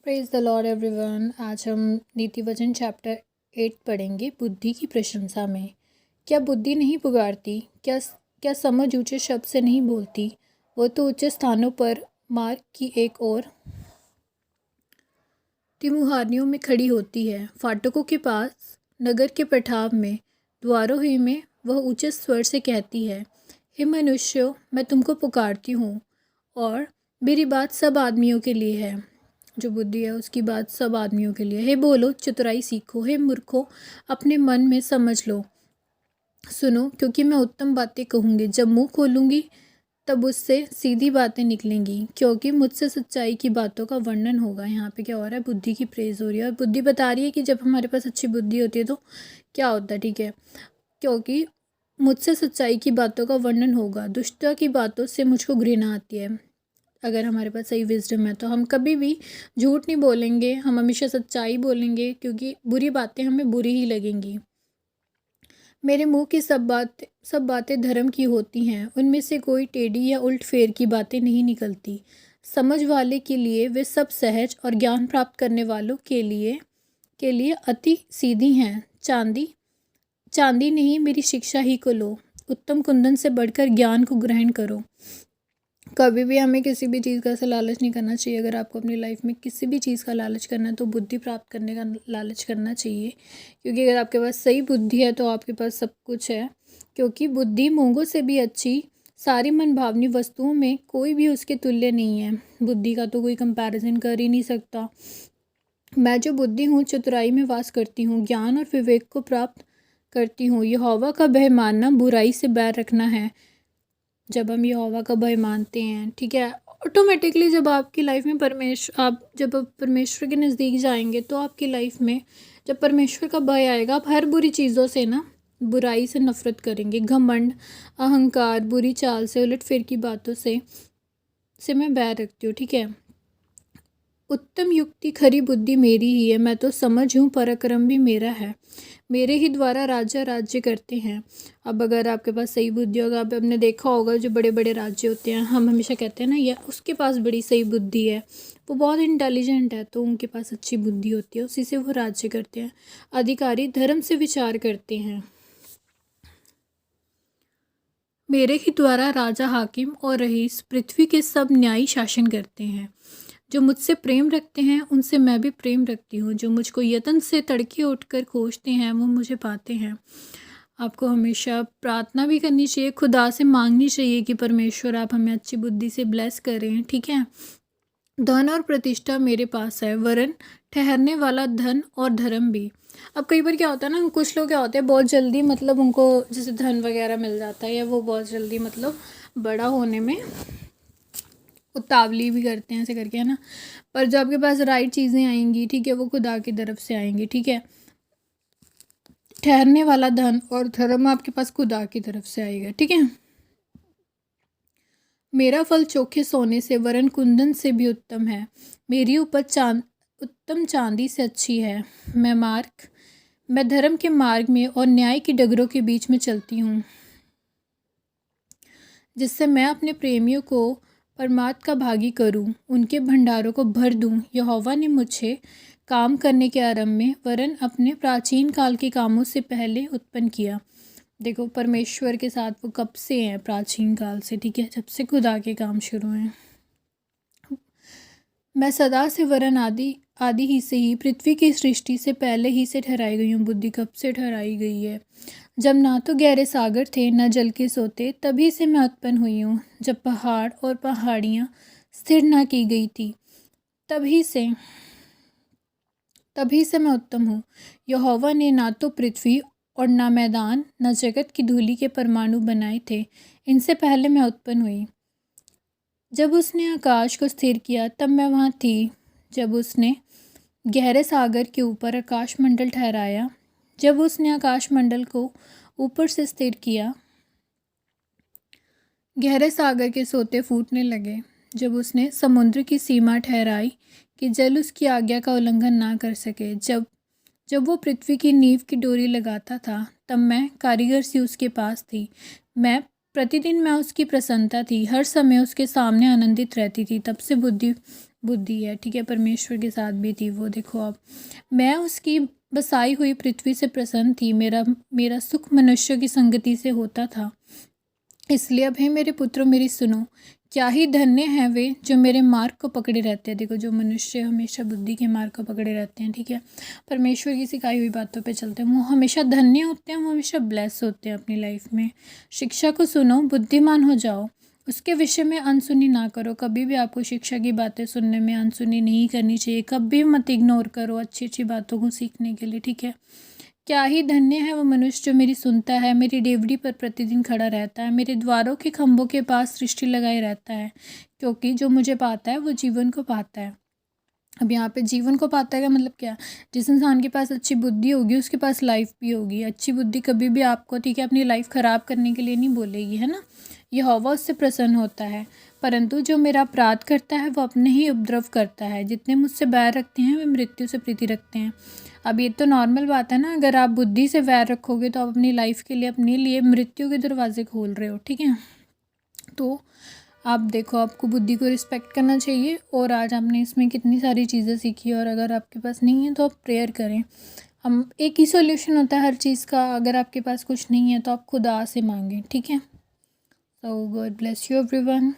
Praise the Lord everyone. आज हम नीति वचन चैप्टर 8 पढ़ेंगे, बुद्धि की प्रशंसा में। क्या बुद्धि नहीं पुकारती? क्या समझ ऊंचे शब्द से नहीं बोलती? वो तो ऊंचे स्थानों पर मार्ग की एक और तिमुहानियों में खड़ी होती है, फाटकों के पास, नगर के पठाव में, द्वारों ही में वह ऊंचे स्वर से कहती है, हे मनुष्यों, मैं तुमको पुकारती हूँ और मेरी बात सब आदमियों के लिए है। जो बुद्धि है उसकी बात सब आदमियों के लिए। हे बोलो, चतुराई सीखो, हे मूर्खों, अपने मन में समझ लो। सुनो, क्योंकि मैं उत्तम बातें कहूँगी। जब मुंह खोलूँगी तब उससे सीधी बातें निकलेंगी, क्योंकि मुझसे सच्चाई की बातों का वर्णन होगा। यहाँ पे क्या हो रहा है? बुद्धि की प्रेज हो रही है और बुद्धि बता रही है कि जब हमारे पास अच्छी बुद्धि होती है तो क्या होता है। ठीक है, क्योंकि मुझसे सच्चाई की बातों का वर्णन होगा। दुष्टता की बातों से मुझको घृणा आती है। अगर हमारे पास सही विजडम है तो हम कभी भी झूठ नहीं बोलेंगे, हम हमेशा सच्चाई बोलेंगे, क्योंकि बुरी बातें हमें बुरी ही लगेंगी। मेरे मुंह की सब बातें धर्म की होती हैं, उनमें से कोई टेढ़ी या उल्ट फेर की बातें नहीं निकलती। समझ वाले के लिए वे सब सहज और ज्ञान प्राप्त करने वालों के लिए अति सीधी हैं। चांदी चांदी नहीं, मेरी शिक्षा ही को लो। उत्तम कुंदन से बढ़कर ज्ञान को ग्रहण करो। कभी भी हमें किसी भी चीज़ का ऐसा लालच नहीं करना चाहिए। अगर आपको अपनी लाइफ में किसी भी चीज़ का लालच करना है तो बुद्धि प्राप्त करने का लालच करना चाहिए, क्योंकि अगर आपके पास सही बुद्धि है तो आपके पास सब कुछ है। क्योंकि बुद्धि मूंगों से भी अच्छी, सारी मनभावनी वस्तुओं में कोई भी उसके तुल्य नहीं है। बुद्धि का तो कोई कंपैरिजन कर ही नहीं सकता। मैं जो बुद्धि हूँ, चतुराई में वास करती हूँ, ज्ञान और विवेक को प्राप्त करती हूँ। यहोवा का भय मानना बुराई से बैर रखना है। जब हम यहोवा का भय मानते हैं, ठीक है, ऑटोमेटिकली जब आपकी लाइफ में जब आप परमेश्वर के नज़दीक जाएंगे तो आपकी लाइफ में जब परमेश्वर का भय आएगा, आप हर बुरी चीज़ों से ना, बुराई से नफरत करेंगे। घमंड, अहंकार, बुरी चाल से, उलटफेर की बातों से मैं बैर रखती हूँ। ठीक है, उत्तम युक्ति खरी बुद्धि मेरी ही है। मैं तो समझ हूँ, पराक्रम भी मेरा है। मेरे ही द्वारा राजा राज्य करते हैं। अब अगर आपके पास सही बुद्धि होगा, आपने देखा होगा जो बड़े बड़े राज्य होते हैं, हम हमेशा कहते हैं ना, या उसके पास बड़ी सही बुद्धि है, वो बहुत इंटेलिजेंट है, तो उनके पास अच्छी बुद्धि होती है, उसी से वो राज्य करते हैं। अधिकारी धर्म से विचार करते हैं। मेरे ही द्वारा राजा, हाकिम और रईस पृथ्वी के सब न्यायी शासन करते हैं। जो मुझसे प्रेम रखते हैं उनसे मैं भी प्रेम रखती हूँ। जो मुझको यत्न से तड़के उठकर खोजते हैं वो मुझे पाते हैं। आपको हमेशा प्रार्थना भी करनी चाहिए, खुदा से मांगनी चाहिए कि परमेश्वर आप हमें अच्छी बुद्धि से ब्लेस करें। ठीक है, धन और प्रतिष्ठा मेरे पास है, वरन ठहरने वाला धन और धर्म भी। अब कई बार क्या होता है ना, कुछ लोग क्या होते हैं, बहुत जल्दी मतलब उनको जैसे धन वगैरह मिल जाता है, या वो बहुत जल्दी मतलब बड़ा होने में उतावली भी करते हैं, ऐसे करके, है ना। पर जब आपके पास राइट चीज़ें आएंगी, ठीक है, वो खुदा की तरफ से आएंगी। ठीक है, ठहरने वाला धन और धर्म आपके पास खुदा की तरफ से आएगा। ठीक है, मेरा फल चोखे सोने से वरन कुंदन से भी उत्तम है। मेरी उपज उत्तम चांदी से अच्छी है। मैं धर्म के मार्ग में और न्याय की डगरों के बीच में चलती हूँ, जिससे मैं अपने प्रेमियों को परमात्म का भागी करूं, उनके भंडारों को भर दूं। यहोवा ने मुझे काम करने के आरंभ में वरन अपने प्राचीन काल के कामों से पहले उत्पन्न किया। देखो, परमेश्वर के साथ वो कब से हैं? प्राचीन काल से। ठीक है, जब से खुदा के काम शुरू हैं। मैं सदा से वरन आदि आदि ही से ही पृथ्वी की सृष्टि से पहले ही से ठहराई गई हूँ। बुद्धि कब से ठहराई गई है? जब ना तो गहरे सागर थे न जल के सोते, तभी से मैं उत्पन्न हुई हूँ। जब पहाड़ और पहाड़ियाँ स्थिर ना की गई थी, तभी से तभी से मैं उत्तम हूँ। यहोवा ने ना तो पृथ्वी और ना मैदान न जगत की धूलि के परमाणु बनाए थे, इनसे पहले मैं उत्पन्न हुई। जब उसने आकाश को स्थिर किया तब मैं वहाँ थी। जब उसने गहरे सागर के ऊपर आकाशमंडल ठहराया, जब उसने आकाशमंडल को ऊपर से स्थिर किया, गहरे सागर के सोते फूटने लगे। जब उसने समुद्र की सीमा ठहराई कि जल उसकी आज्ञा का उल्लंघन ना कर सके, जब जब वो पृथ्वी की नींव की डोरी लगाता था, तब मैं कारीगर सी उसके पास थी। प्रतिदिन मैं उसकी प्रसन्नता थी, हर समय उसके सामने आनंदित रहती थी। तब से बुद्धि बुद्धि है, ठीक है, परमेश्वर के साथ भी थी वो। देखो अब, मैं उसकी बसाई हुई पृथ्वी से प्रसन्न थी, मेरा मेरा सुख मनुष्यों की संगति से होता था। इसलिए अब हे मेरे पुत्रों मेरी सुनो, क्या ही धन्य हैं वे जो मेरे मार्ग को पकड़े रहते हैं। देखो, जो मनुष्य हमेशा बुद्धि के मार्ग को पकड़े रहते हैं, ठीक है, परमेश्वर की सिखाई हुई बातों पे चलते हैं, वो हमेशा धन्य होते हैं, वो हमेशा ब्लेस होते हैं अपनी लाइफ में। शिक्षा को सुनो, बुद्धिमान हो जाओ, उसके विषय में अनसुनी ना करो। कभी भी आपको शिक्षा की बातें सुनने में अनसुनी नहीं करनी चाहिए, कभी मत इग्नोर करो अच्छी अच्छी बातों को सीखने के लिए, ठीक है। क्या ही धन्य है वो मनुष्य जो मेरी सुनता है, मेरी डेवढ़ी पर प्रतिदिन खड़ा रहता है, मेरे द्वारों के खंभों के पास दृष्टि लगाए रहता है, क्योंकि जो मुझे पाता है वो जीवन को पाता है। अब यहाँ पे जीवन को पाता है का मतलब क्या? जिस इंसान के पास अच्छी बुद्धि होगी उसके पास लाइफ भी होगी। अच्छी बुद्धि कभी भी आपको, ठीक है, अपनी लाइफ ख़राब करने के लिए नहीं बोलेगी, है ना। यहोवा उससे प्रसन्न होता है, परंतु जो मेरा अपराध करता है वो अपने ही उपद्रव करता है। जितने मुझसे बैर रखते हैं वे मृत्यु से प्रीति रखते हैं। अब ये तो नॉर्मल बात है ना, अगर आप बुद्धि से वैर रखोगे तो आप अपनी लाइफ के लिए, अपने लिए मृत्यु के दरवाजे खोल रहे हो, ठीक है। तो आप देखो, आपको बुद्धि को रिस्पेक्ट करना चाहिए। और आज आपने इसमें कितनी सारी चीज़ें सीखी, और अगर आपके पास नहीं है तो आप प्रेयर करें। हम एक ही सॉल्यूशन होता है हर चीज़ का, अगर आपके पास कुछ नहीं है तो आप खुदा से मांगें, ठीक है। सो गॉड ब्लेस यू एवरीवन।